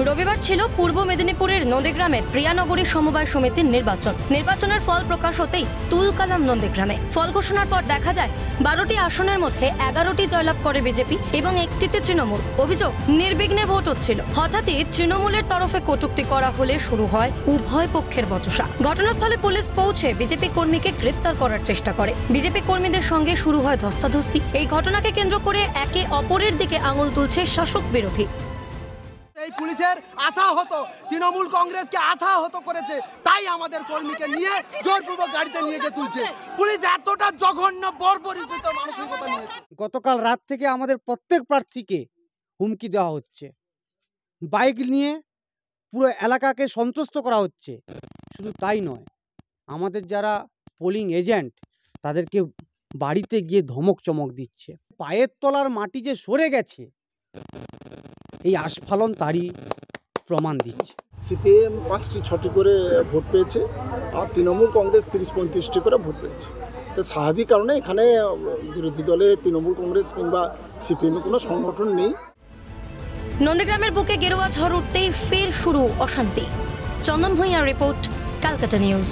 রবিবার ছিল পূর্ব মেদিনীপুরের নন্দীগ্রামের প্রিয়ানগরী সমবায় সমিতির নির্বাচনের ফল প্রকাশ হতেই তুলকালাম নন্দীগ্রামে। ফল ঘোষণার পর দেখা যায় 12টি আসনের মধ্যে 11টি জয়লাভ করে বিজেপি এবং 1টিতে তৃণমূল। অভিযোগ, নির্বিঘ্নে ভোট হচ্ছিল। হঠাৎই তৃণমূলের তরফে কটূক্তি করা হলে শুরু হয় উভয় পক্ষের বচসা। ঘটনাস্থলে পুলিশ পৌঁছে বিজেপি কর্মীকে গ্রেফতার করার চেষ্টা করে। বিজেপি কর্মীদের সঙ্গে শুরু হয় ধস্তাধস্তি। এই ঘটনাকে কেন্দ্র করে একে অপরের দিকে আঙুল তুলছে শাসক বিরোধী। এই পুলিশের আশাহত তৃণমূল কংগ্রেসকে আশাহত করেছে, তাই আমাদের কর্মীকে নিয়ে জোরপূর্বক গাড়িতে নিয়ে গিয়ে তুলছে। পুলিশ এতটা জঘন্য বর্বরিত মানসিকতা নিয়েছে। গতকাল রাত থেকে আমাদের প্রত্যেক প্রার্থীকে হুমকি দেওয়া হচ্ছে, বাইক নিয়ে পুরো এলাকাকে সন্ত্রস্ত করা হচ্ছে। শুধু তাই নয়, আমাদের যারা পোলিং এজেন্ট তাদেরকে বাড়িতে গিয়ে ধমক চমক দিচ্ছে। পায়ের তলার মাটি যে সরে গেছে, এই আস্ফালন তারই প্রমাণ দিচ্ছে। সিপিএম 5টি 6টি করে ভোট পেয়েছে, আর তৃণমূল কংগ্রেস 30-35টি করে ভোট পেয়েছে। তো স্বাভাবিক কারণে এখানে বিরোধী দলে তৃণমূল কংগ্রেস কিংবা সিপিএমের কোনো সংগঠন নেই। নন্দীগ্রামের বুকে গেরুয়া ঝড় উঠতেই ফের শুরু অশান্তি। চন্দন ভূঁইয়ার রিপোর্ট, ক্যালকাটা নিউজ।